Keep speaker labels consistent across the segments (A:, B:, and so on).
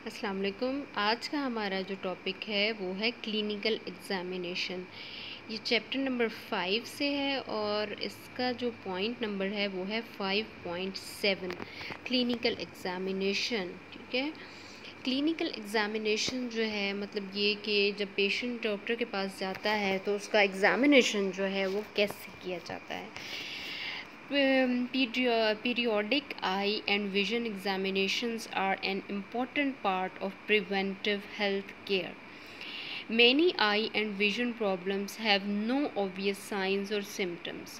A: अस्सलाम वालेकुम। आज का हमारा जो टॉपिक है वो है क्लिनिकल एग्ज़ामिनेशन। ये चैप्टर नंबर 5 से है और इसका जो पॉइंट नंबर है वो है 5.7 क्लिनिकल एग्ज़ामिनेशन। ठीक है, क्लिनिकल एग्ज़ामिनेशन जो है मतलब ये कि जब पेशेंट डॉक्टर के पास जाता है तो उसका एग्ज़ामिनेशन जो है वो कैसे किया जाता है। Periodic eye and vision examinations are an important part of preventive health care. Many eye and vision problems have no obvious signs or symptoms.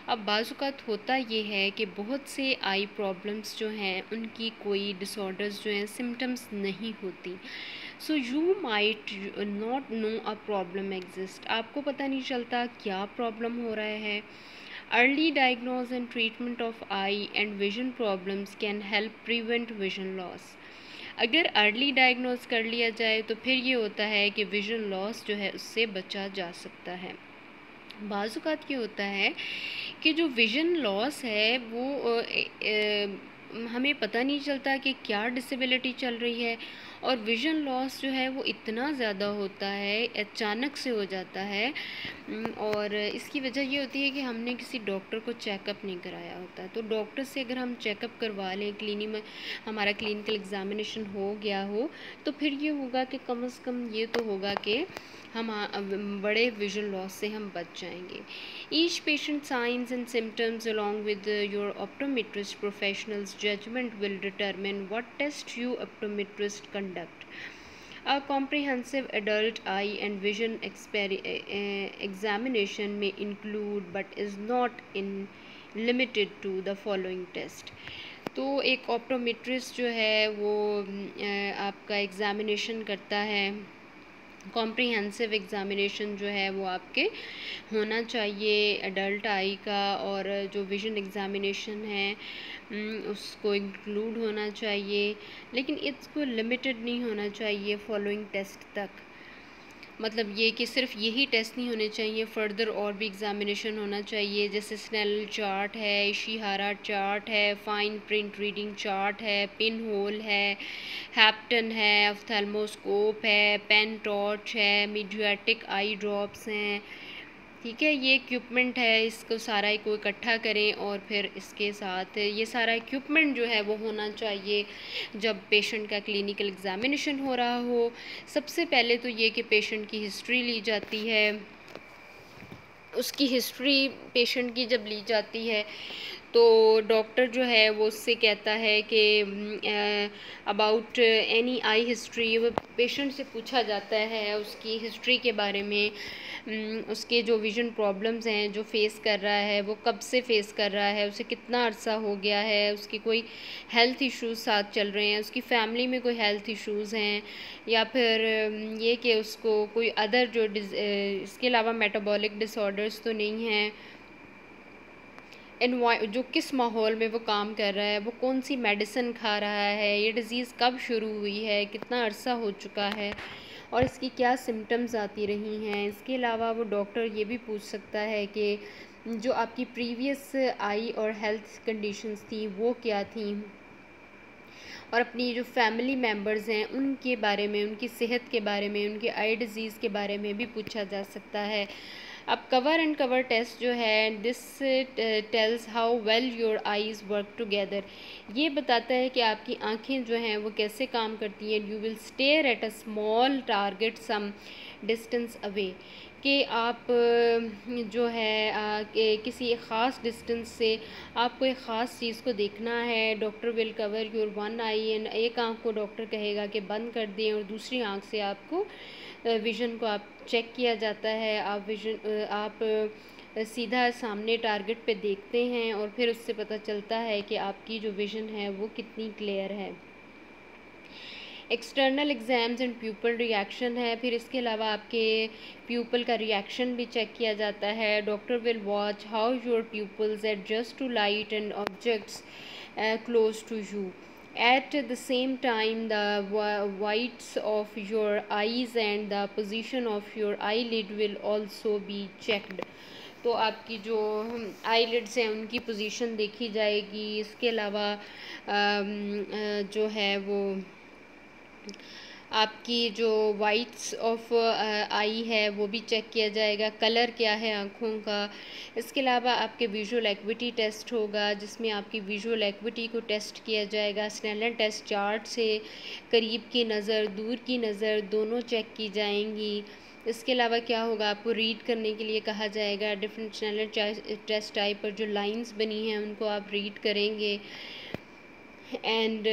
A: अब बाज़ात होता ये है कि बहुत से आई प्रॉब्लम्स जो हैं उनकी कोई डिसऑर्डर्स जो हैं सिम्टम्स नहीं होती। So you might not know a problem exist, आपको पता नहीं चलता क्या प्रॉब्लम हो रहा है। Early diagnosis and treatment of eye and vision problems can help prevent vision loss. अगर अर्ली डायग्नोज कर लिया जाए तो फिर ये होता है कि विजन लॉस जो है उससे बचा जा सकता है। बाज़ात ये होता है कि जो विजन लॉस है वो हमें पता नहीं चलता कि क्या डिसेबिलिटी चल रही है, और विजन लॉस जो है वो इतना ज़्यादा होता है, अचानक से हो जाता है। और इसकी वजह ये होती है कि हमने किसी डॉक्टर को चेकअप नहीं कराया होता। तो डॉक्टर से अगर हम चेकअप करवा लें, क्लिनिक में हमारा क्लिनिकल एग्ज़ामिनेशन हो गया हो, तो फिर ये होगा कि कम से कम ये तो होगा कि हम बड़े विजन लॉस से हम बच जाएंगे। Each patient signs and symptoms along with your optometrist professionals judgement will determine what test you optometrist conduct. A comprehensive adult eye and vision examination may include but is not limited to the following test. तो एक optometrist जो है वो आपका examination करता है। Comprehensive examination जो है वो आपके होना चाहिए एडल्ट आई का, और जो विज़न एग्ज़ामिनेशन है उसको इंक्लूड होना चाहिए, लेकिन इसको लिमिटेड नहीं होना चाहिए फॉलोइंग टेस्ट तक। मतलब ये कि सिर्फ यही टेस्ट नहीं होने चाहिए, फ़र्दर और भी एग्ज़ामिनेशन होना चाहिए, जैसे स्नेल चार्ट है, इशिहारा चार्ट है, फाइन प्रिंट रीडिंग चार्ट है, पिन होल है, हैप्टन है, ऑफ्थेल्मोस्कोप है, पेन टॉर्च है, मीडियाटिक आई ड्रॉप्स हैं। ठीक है, ये इक्विपमेंट है, इसको सारा को इकट्ठा करें और फिर इसके साथ ये सारा इक्विपमेंट जो है वो होना चाहिए जब पेशेंट का क्लिनिकल एग्ज़ामिनेशन हो रहा हो। सबसे पहले तो ये कि पेशेंट की हिस्ट्री ली जाती है। उसकी हिस्ट्री पेशेंट की जब ली जाती है तो डॉक्टर जो है वो उससे कहता है कि अबाउट एनी आई हिस्ट्री, वो पेशेंट से पूछा जाता है उसकी हिस्ट्री के बारे में, उसके जो विज़न प्रॉब्लम्स हैं जो फेस कर रहा है वो कब से फेस कर रहा है, उसे कितना अरसा हो गया है, उसकी कोई हेल्थ इश्यूज साथ चल रहे हैं, उसकी फैमिली में कोई हेल्थ इश्यूज़ हैं, या फिर ये कि उसको कोई अदर जो इसके अलावा मेटाबॉलिक डिसऑर्डर्स तो नहीं हैं, जो किस माहौल में वो काम कर रहा है, वो कौन सी मेडिसिन खा रहा है, ये डिज़ीज़ कब शुरू हुई है, कितना अरसा हो चुका है, और इसकी क्या सिम्टम्स आती रही हैं। इसके अलावा वो डॉक्टर ये भी पूछ सकता है कि जो आपकी प्रीवियस आई और हेल्थ कंडीशंस थी वो क्या थी, और अपनी जो फैमिली मेम्बर्स हैं उनके बारे में, उनकी सेहत के बारे में, उनके आई डिज़ीज़ के बारे में भी पूछा जा सकता है। अब कवर एंड कवर टेस्ट जो है, this tells how well your eyes work together, ये बताता है कि आपकी आँखें जो हैं वो कैसे काम करती हैं। You will stare at a small target some distance away, कि आप जो है किसी एक ख़ास डिस्टेंस से आपको एक ख़ास चीज़ को देखना है। Doctor will cover your one I, and एक आँख को डॉक्टर कहेगा कि बंद कर दें और दूसरी आँख से आपको विज़न को आप चेक किया जाता है। आप सीधा सामने टारगेट पे देखते हैं और फिर उससे पता चलता है कि आपकी जो विज़न है वो कितनी क्लियर है। External exams and pupil reaction है, फिर इसके अलावा आपके प्यूपल का रिएक्शन भी चेक किया जाता है। Doctor will watch how your pupils adjust to light and objects close to you. At the same time, the whites of your eyes and the position of your eyelid will also be checked. तो आपकी जो eyelids हैं उनकी position देखी जाएगी। इसके अलावा जो है वो आपकी जो वाइट्स ऑफ आई है वो भी चेक किया जाएगा, कलर क्या है आँखों का। इसके अलावा आपके विजुअल एक्विटी टेस्ट होगा, जिसमें आपकी विजुअल एक्विटी को टेस्ट किया जाएगा। स्नेलन टेस्ट चार्ट से करीब की नज़र, दूर की नज़र दोनों चेक की जाएंगी। इसके अलावा क्या होगा, आपको रीड करने के लिए कहा जाएगा। डिफरेंट स्नेलन टेस्ट टाइप पर जो लाइंस बनी हैं उनको आप रीड करेंगे, एंड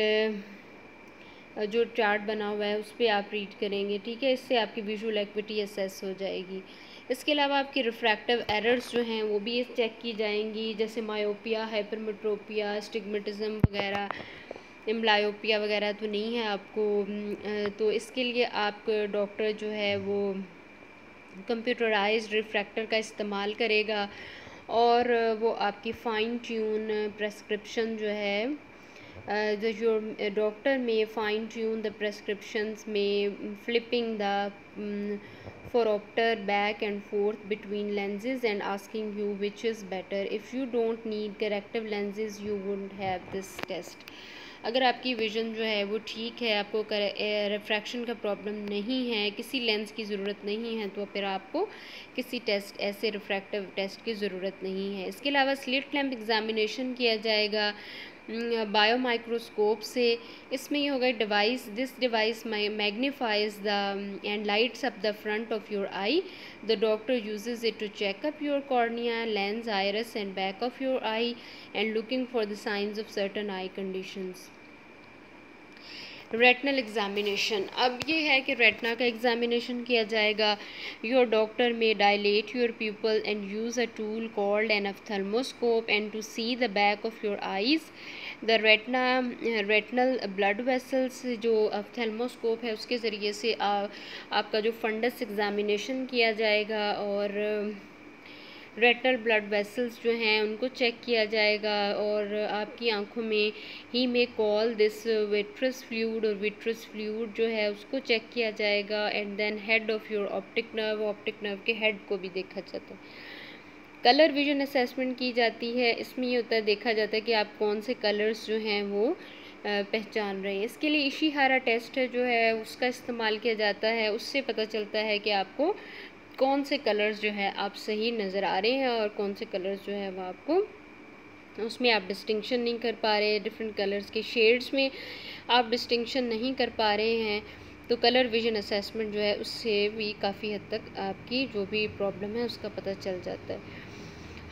A: जो चार्ट बना हुआ है उस पर आप रीड करेंगे, ठीक है। इससे आपकी विजुअल एक्विटी असेस हो जाएगी। इसके अलावा आपकी रिफ्रैक्टिव एरर्स जो हैं वो भी चेक की जाएंगी, जैसे मायोपिया, हाइपरमेट्रोपिया, स्टिग्मेटिज्म वगैरह। एम्ब्लायोपिया वगैरह तो नहीं है आपको। तो इसके लिए आप डॉक्टर जो है वो कंप्यूटराइज्ड रिफ्रैक्टर का इस्तेमाल करेगा, और वो आपकी फ़ाइन ट्यून प्रेस्क्रिप्शन जो है, your doctor may fine tune the prescriptions, may flipping the phoropter back and forth between lenses and asking you which is better. If you don't need corrective lenses you wouldn't have this test. अगर आपकी vision जो है वो ठीक है, आपको refraction का problem नहीं है, किसी लेंस की ज़रूरत नहीं है, तो फिर आपको किसी टेस्ट, ऐसे रिफ्रैक्टिव टेस्ट की ज़रूरत नहीं है। इसके अलावा स्लिट लैम्प एग्जामिनेशन किया जाएगा बायो माइक्रोस्कोप से। इसमें ये होगा device, this device magnifies the and lights up the front of your eye. The doctor uses it to check up your cornea, lens, iris and back of your eye and looking for the signs of certain eye conditions. Retinal examination, अब ये है कि retina का examination किया जाएगा। Your doctor may dilate your pupil and use a tool called an ophthalmoscope and to see the back of your eyes. The retinal blood vessels, जो ophthalmoscope है उसके ज़रिए से आपका जो फंडस एग्जामिनेशन किया जाएगा, और रेटनल ब्लड वेसल्स जो हैं उनको चेक किया जाएगा, और आपकी आंखों में ही में कॉल दिस विट्रस फ्लूइड, और विट्रस फ्लूइड जो है उसको चेक किया जाएगा। And then head of your optic nerve के हेड को भी देखा जाता है। कलर विजन असेसमेंट की जाती है। इसमें ये होता है, देखा जाता है कि आप कौन से कलर्स जो हैं वो पहचान रहे हैं। इसके लिए इशिहारा टेस्ट जो है उसका इस्तेमाल किया जाता है। उससे पता चलता है कि आपको कौन से कलर्स जो है आप सही नज़र आ रहे हैं, और कौन से कलर्स जो है वो आपको, उसमें आप डिस्टिंक्शन नहीं कर पा रहे, डिफरेंट कलर्स के शेड्स में आप डिस्टिंक्शन नहीं कर पा रहे हैं। तो कलर विजन असेसमेंट जो है उससे भी काफ़ी हद तक आपकी जो भी प्रॉब्लम है उसका पता चल जाता है।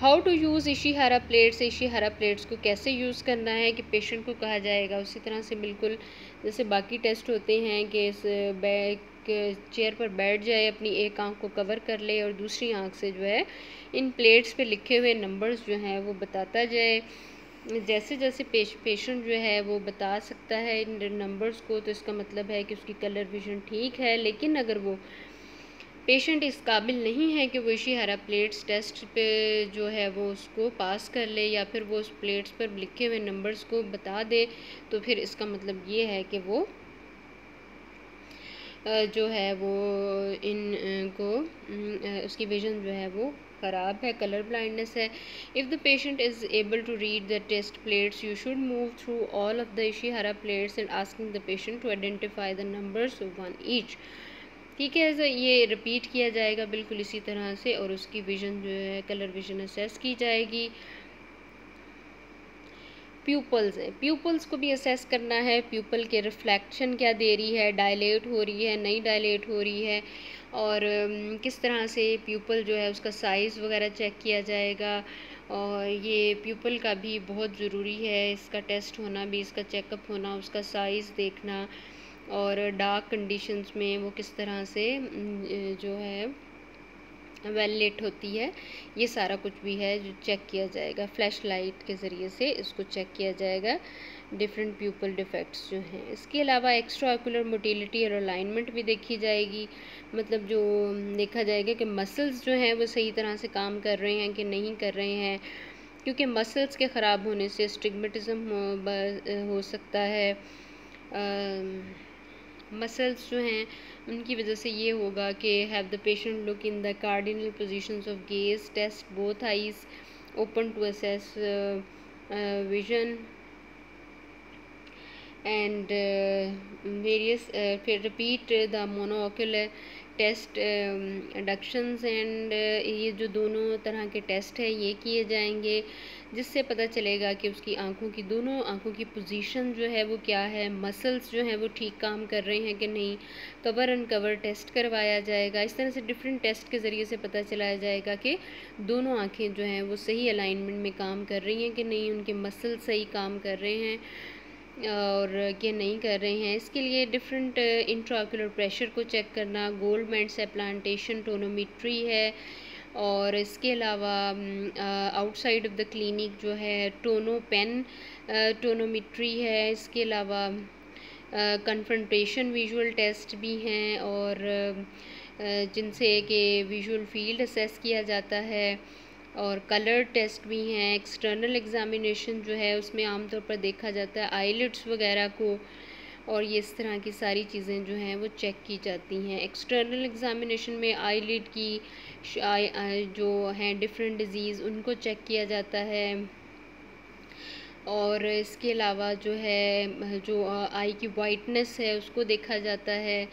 A: How to use Ishihara plates, Ishihara plates को कैसे यूज़ करना है कि पेशेंट को कहा जाएगा उसी तरह से बिल्कुल जैसे बाकी टेस्ट होते हैं कि इस बैक चेयर पर बैठ जाए, अपनी एक आंख को कवर कर ले और दूसरी आंख से जो है इन प्लेट्स पे लिखे हुए नंबर्स जो हैं वो बताता जाए। जैसे जैसे पेशेंट जो है वो बता सकता है इन नंबर्स को, तो इसका मतलब है कि उसकी कलर विजन ठीक है। लेकिन अगर वो पेशेंट इस काबिल नहीं है कि वो इशिहारा प्लेट्स टेस्ट पे जो है वो उसको पास कर ले, या फिर वो उस प्लेट्स पर लिखे हुए नंबर्स को बता दे, तो फिर इसका मतलब ये है कि वो जो है वो इन को उसकी विजन जो है वो ख़राब है, कलर ब्लाइंडनेस है। If the patient is able to read the test plates you should move through all of the Ishihara plates and asking the patient to identify the numbers of one each. ठीक है, ऐसा ये repeat किया जाएगा बिल्कुल इसी तरह से, और उसकी विजन जो है कलर विजन असेस की जाएगी। प्यूपल्स है, प्यूपल्स को भी असेस करना है। प्यूपल के रिफ्लेक्शन क्या दे रही है, डायलेट हो रही है, नहीं डायलेट हो रही है, और किस तरह से प्यूपल जो है उसका साइज़ वगैरह चेक किया जाएगा। और ये प्यूपल का भी बहुत ज़रूरी है, इसका टेस्ट होना भी, इसका चेकअप होना, उसका साइज़ देखना, और डार्क कंडीशंस में वो किस तरह से जो है वेल लिट होती है, ये सारा कुछ भी है जो चेक किया जाएगा। फ्लैश लाइट के ज़रिए से इसको चेक किया जाएगा, डिफरेंट प्यूपल डिफेक्ट्स जो हैं। इसके अलावा एक्स्ट्रा ऑक्यूलर मोटिलिटी और अलाइनमेंट भी देखी जाएगी, मतलब जो देखा जाएगा कि मसल्स जो हैं वो सही तरह से काम कर रहे हैं कि नहीं कर रहे हैं, क्योंकि मसल्स के ख़राब होने से स्टिग्मेटिज्म हो सकता है। मसल्स जो हैं उनकी वजह से ये होगा कि have the patient look in the cardinal positions of gaze, test both eyes open to assess vision. And various फिर repeat the monocular test adductions and ये जो दोनों तरह के टेस्ट है ये किए जाएंगे, जिससे पता चलेगा कि उसकी आंखों की, दोनों आंखों की पोजीशन जो है वो क्या है, मसल्स जो हैं वो ठीक काम कर रहे हैं कि नहीं। कवर अनकवर टेस्ट करवाया जाएगा। इस तरह से डिफरेंट टेस्ट के ज़रिए से पता चलाया जाएगा कि दोनों आँखें जो हैं वो सही अलाइनमेंट में काम कर रही हैं कि नहीं, उनके मसल सही काम कर रहे हैं और कि नहीं कर रहे हैं। इसके लिए डिफरेंट इंट्राओक्यूलर प्रेशर को चेक करना, गोल्डमैन सेप्लांटेशन टोनोमेट्री है, और इसके अलावा आउटसाइड ऑफ द क्लिनिक जो है टोनो पेन टोनोमेट्री है। इसके अलावा कन्फ्रंटेशन विजुअल टेस्ट भी हैं, और जिनसे कि विजुअल फील्ड असेस किया जाता है, और कलर टेस्ट भी हैं। एक्सटर्नल एग्ज़ामिनेशन जो है उसमें आमतौर पर देखा जाता है आईलिड्स वगैरह को, और ये इस तरह की सारी चीज़ें जो हैं वो चेक की जाती हैं। एक्सटर्नल एग्ज़ामिनेशन में आईलिड की जो हैं डिफरेंट डिज़ीज़ उनको चेक किया जाता है, और इसके अलावा जो है जो आई की वाइटनेस है उसको देखा जाता है,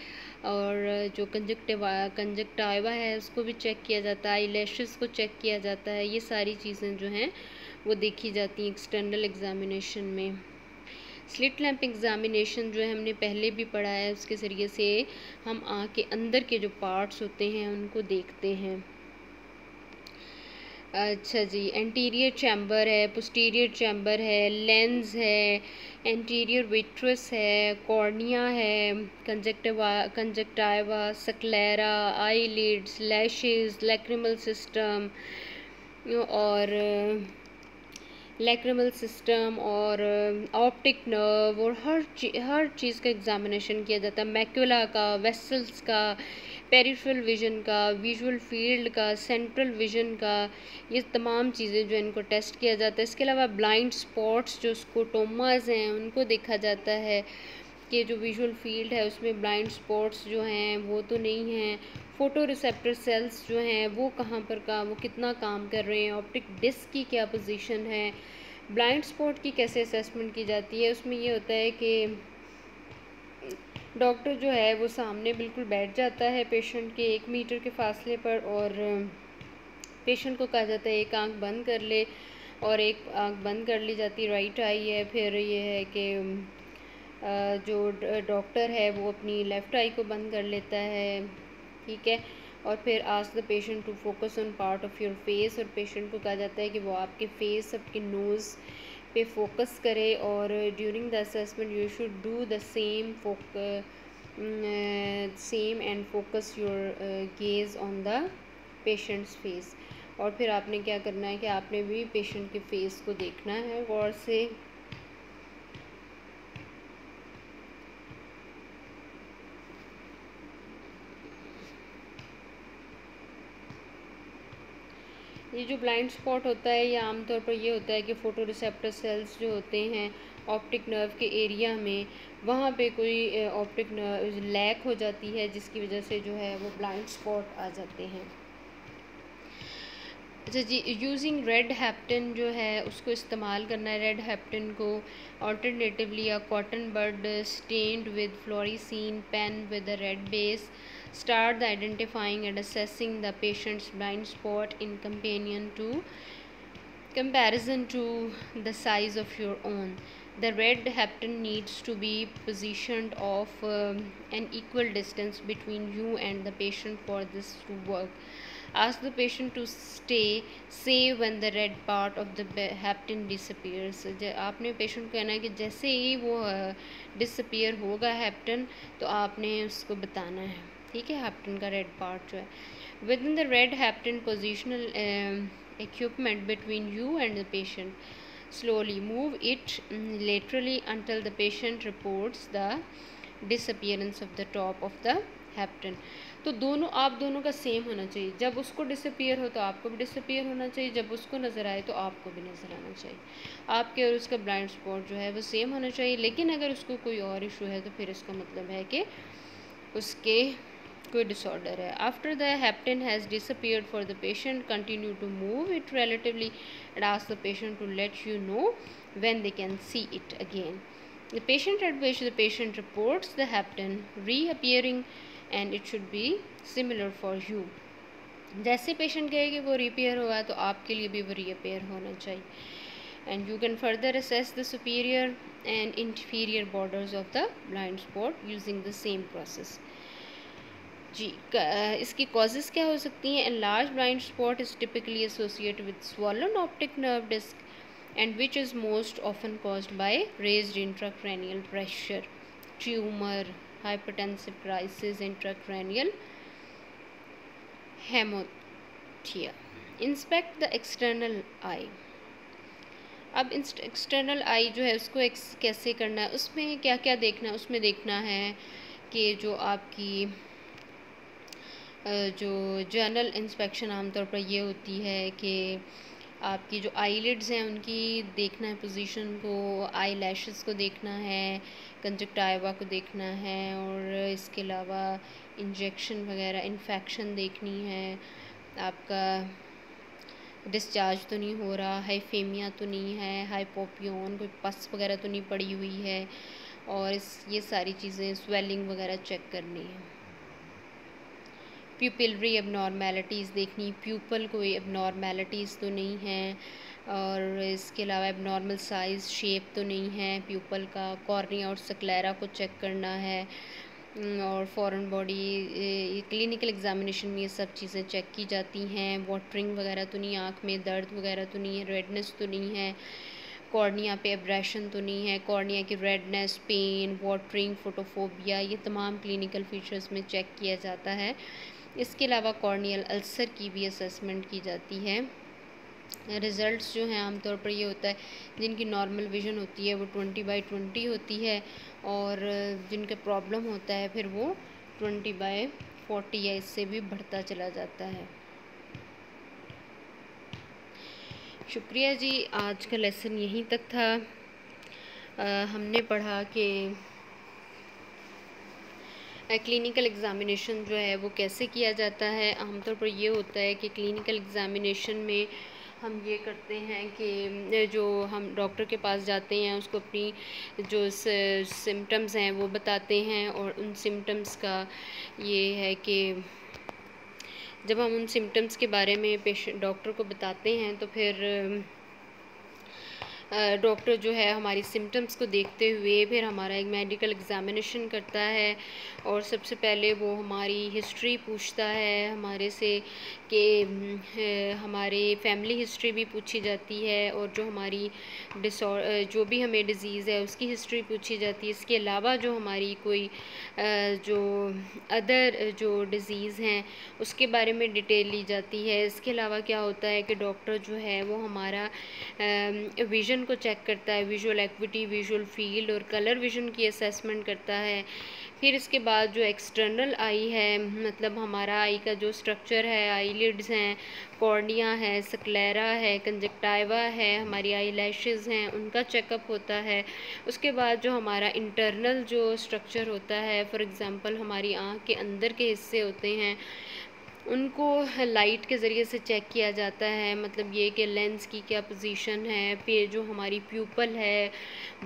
A: और जो कंजक्टिवा है उसको भी चेक किया जाता है, आई लैशेस को चेक किया जाता है। ये सारी चीज़ें जो हैं वो देखी जाती हैं एक्सटर्नल एग्ज़ामिनेशन में। स्लिट लैंप एग्ज़ामिनेशन जो है हमने पहले भी पढ़ा है, उसके ज़रिए से हम आँख के अंदर के जो पार्ट्स होते हैं उनको देखते हैं। अच्छा जी, एंटीरियर चैम्बर है, पोस्टीरियर चैम्बर है, लेंस है, एंटीरियर विट्रस है, कॉर्निया है, conjunctiva, sclera, eyelids, lashes, lacrimal system और और ऑप्टिक नर्व, और हर चीज़ का एग्ज़ामिनेशन किया जाता है। मैक्यूला का, वेसल्स का, पेरिफेरल विजन का, विजुअल फील्ड का, सेंट्रल विजन का, ये तमाम चीज़ें जो इनको टेस्ट किया जाता है। इसके अलावा ब्लाइंड स्पॉट्स जो स्कोटोमास हैं उनको देखा जाता है कि जो विजुअल फील्ड है उसमें ब्लाइंड स्पॉट्स जो हैं वो तो नहीं हैं। फ़ोटो रिसेप्टर सेल्स जो हैं वो कहाँ पर वो कितना काम कर रहे हैं, ऑप्टिक डिस्क की क्या पोजीशन है, ब्लाइंड स्पॉट की कैसे असेसमेंट की जाती है। उसमें ये होता है कि डॉक्टर जो है वो सामने बिल्कुल बैठ जाता है पेशेंट के 1 मीटर के फासले पर, और पेशेंट को कहा जाता है एक आंख बंद कर ले, और एक आंख बंद कर ली जाती है, राइट आई है। फिर ये है कि जो डॉक्टर है वो अपनी लेफ़्ट आई को बंद कर लेता है, ठीक है। और फिर ask the patient to focus on part of your face, और पेशेंट को कहा जाता है कि वो आपके फेस, आपके नोज़ पे फोकस करे, और during the assessment you should do the same and focus your gaze on the patient's face. और फिर आपने क्या करना है कि आपने भी पेशेंट के फेस को देखना है गौर से। ये जो ब्लाइंड स्पॉट होता है ये आमतौर पर ये होता है कि फ़ोटो रिसेप्टर सेल्स जो होते हैं ऑप्टिक नर्व के एरिया में, वहाँ पे कोई ऑप्टिक नर्व लैक हो जाती है, जिसकी वजह से जो है वो ब्लाइंड स्पॉट आ जाते हैं। अच्छा जी, यूजिंग रेड हैप्टन जो है उसको इस्तेमाल करना है। रेड हैप्टन को alternatively a cotton bud stained with fluorescein pen with a red base start the identifying and assessing the patient's blind spot in comparison to the size of your own. The red hapten needs to be positioned of an equal distance between you and the patient for this to work. Ask the patient to stay safe when the red part of the hapten disappears. आपने patient को कहना है कि जैसे ही वो disappear होगा Hampton तो आपने उसको बताना है, ठीक है, हैप्टन का रेड पार्ट जो है। विद इन द रेड हैप्टन positional equipment between you and the patient. Slowly move it laterally until the patient reports the disappearance of the top of the Hampton. तो आप दोनों का सेम होना चाहिए। जब उसको डिसअपियर हो तो आपको भी डिसअपियर होना चाहिए, जब उसको नज़र आए तो आपको भी नज़र आना चाहिए। आपके और उसका ब्लाइंड स्पॉट जो है वो सेम होना चाहिए। लेकिन अगर उसको कोई और इशू है तो फिर इसका मतलब है कि उसके कोई डिसऑर्डर है। आफ्टर द हैप्टन has disappeared for the patient continue to move it relatively and ask the patient to let you know when they can see it again. The patient at which the patient reports the hapten reappearing and it should be similar for you. जैसे patient कहे कि वो repair होगा तो आपके लिए भी वो रीअपेयर होना चाहिए. And you can further assess the superior and inferior borders of the blind spot using the same process. जी, इसकी causes क्या हो सकती हैं? Enlarged blind spot is typically associated with swollen optic nerve disc and which is most often caused by raised intracranial pressure, tumor, hypertensive crisis, intracranial hemorrhagia. Inspect the external eye. अब external आई जो है उसको कैसे करना है, उसमें क्या क्या देखना है? उसमें देखना है कि जो आपकी जो जनरल इंस्पेक्शन आमतौर पर ये होती है कि आपकी जो आईलिड्स हैं उनकी देखना है पोजीशन को, आई लैशेस को देखना है, कंजक्टिवा को देखना है, और इसके अलावा इंजेक्शन वगैरह इन्फेक्शन देखनी है, आपका डिस्चार्ज तो नहीं हो रहा, हाइफेमिया तो नहीं है, हाइपोपियन कोई पस वगैरह तो नहीं पड़ी हुई है, और ये सारी चीज़ें स्वेलिंग वगैरह चेक करनी है. प्यूपिलरी एबनॉर्मेलिटीज़ देखनी, प्यूपल कोई एबनॉर्मेलिटीज़ तो नहीं है, और इसके अलावा एबनॉर्मल साइज़ शेप तो नहीं है प्यूपल का. कॉर्निया और स्क्लेरा को चेक करना है, और फॉरेन बॉडी क्लिनिकल एग्जामिनेशन में ये सब चीज़ें चेक की जाती हैं. वाटरिंग वगैरह तो नहीं, आँख में दर्द वगैरह तो नहीं है, रेडनेस तो नहीं है, कॉर्निया पे एब्रेशन तो नहीं है, कॉर्निया की रेडनेस, पेन, वाटरिंग, फोटोफोबिया, ये तमाम क्लिनिकल फीचर्स में चेक किया जाता है. इसके अलावा कॉर्नियल अल्सर की भी असेसमेंट की जाती है. रिज़ल्ट्स जो हैं आमतौर पर ये होता है जिनकी नॉर्मल विज़न होती है वो 20/20 होती है, और जिनका प्रॉब्लम होता है फिर वो 20/40 या इससे भी बढ़ता चला जाता है. शुक्रिया जी, आज का लेसन यहीं तक था. हमने पढ़ा कि क्लिनिकल एग्ज़ामिनेशन जो है वो कैसे किया जाता है. आमतौर पर ये होता है कि क्लिनिकल एग्ज़ामिनेशन में हम ये करते हैं कि जो हम डॉक्टर के पास जाते हैं उसको अपनी जो सिम्टम्स हैं वो बताते हैं, और उन सिम्टम्स का ये है कि जब हम उन सिम्टम्स के बारे में पेशेंट डॉक्टर को बताते हैं तो फिर डॉक्टर जो है हमारी सिम्टम्स को देखते हुए फिर हमारा एक मेडिकल एग्ज़ामिनेशन करता है, और सबसे पहले वो हमारी हिस्ट्री पूछता है हमारे से कि हमारे फैमिली हिस्ट्री भी पूछी जाती है, और जो हमारी जो भी हमें डिज़ीज़ है उसकी हिस्ट्री पूछी जाती है. इसके अलावा जो हमारी कोई जो अदर जो डिज़ीज़ हैं उसके बारे में डिटेल ली जाती है. इसके अलावा क्या होता है कि डॉक्टर जो है वो हमारा विज़न को चेक करता है, विजुअल एक्विटी, विजुअल फील्ड और कलर विज़न की असेसमेंट करता है. फिर इसके बाद जो एक्सटर्नल आई है, मतलब हमारा आई का जो स्ट्रक्चर है, आईलिड्स हैं, कॉर्निया है, स्क्लेरा है, कंजक्टिवा है, हमारी आई लैशेज़ हैं, उनका चेकअप होता है. उसके बाद जो हमारा इंटरनल जो स्ट्रक्चर होता है, फॉर एग्ज़ाम्पल हमारी आँख के अंदर के हिस्से होते हैं उनको लाइट के ज़रिए से चेक किया जाता है. मतलब ये कि लेंस की क्या पोजीशन है, फिर जो हमारी प्यूपल है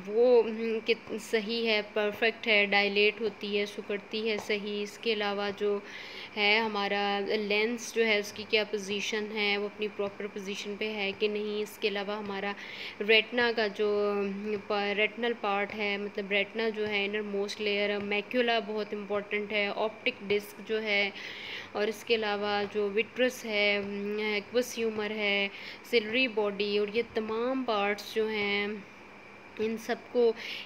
A: वो कित सही है, परफेक्ट है, डायलेट होती है, सिकुड़ती है सही. इसके अलावा जो है हमारा लेंस जो है उसकी क्या पोजीशन है, वो अपनी प्रॉपर पोजीशन पे है कि नहीं. इसके अलावा हमारा रेटना का जो रेटनल पार्ट है, मतलब रेटना जो है इनर मोस्ट लेयर, मैक्यूला बहुत इम्पॉर्टेंट है, ऑप्टिक डिस्क जो है, और इसके अलावा जो विट्रस है, एक्वस ह्यूमर है, सिलरी बॉडी, और ये तमाम पार्ट्स जो हैं इन सबको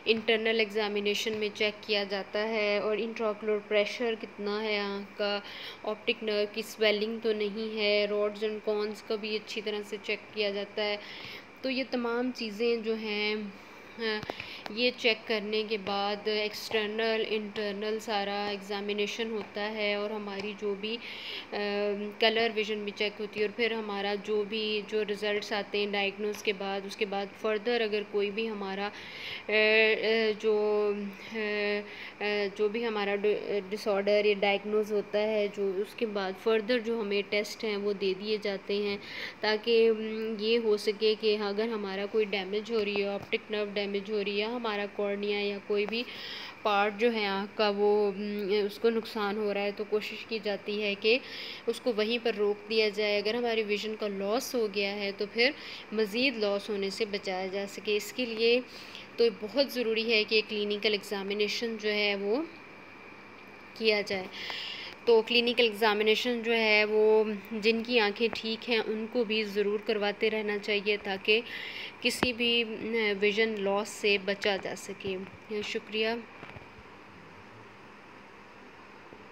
A: इंटरनल एग्ज़ामिनेशन में चेक किया जाता है. और इंट्राओकुलर प्रेशर कितना है आँख का, ऑप्टिक नर्व की स्वेलिंग तो नहीं है, रॉड्स एंड कॉन्स का भी अच्छी तरह से चेक किया जाता है. तो ये तमाम चीज़ें जो हैं ये चेक करने के बाद एक्सटर्नल इंटरनल सारा एग्ज़ामिनेशन होता है, और हमारी जो भी कलर विज़न भी चेक होती है, और फिर हमारा जो भी जो रिज़ल्ट्स आते हैं डायग्नोस के बाद, उसके बाद फर्दर अगर कोई भी हमारा जो भी हमारा डिसऑर्डर या डायग्नोस होता है जो, उसके बाद फर्दर जो हमें टेस्ट हैं वो दे दिए जाते हैं, ताकि ये हो सके कि अगर हमारा कोई डैमेज हो रही है, ऑप्टिक नर्व डैमेज हो रही है, हमारा कॉर्निया या कोई भी पार्ट जो है आँख का वो उसको नुकसान हो रहा है, तो कोशिश की जाती है कि उसको वहीं पर रोक दिया जाए। अगर हमारी विज़न का लॉस हो गया है तो फिर मज़ीद लॉस होने से बचाया जा सके। इसके लिए तो बहुत ज़रूरी है कि क्लिनिकल एग्ज़ामिनेशन जो है वो किया जाए। तो क्लिनिकल एग्ज़ामिनेशन जो है वो जिनकी आंखें ठीक हैं उनको भी ज़रूर करवाते रहना चाहिए, ताकि किसी भी विज़न लॉस से बचा जा सके। शुक्रिया।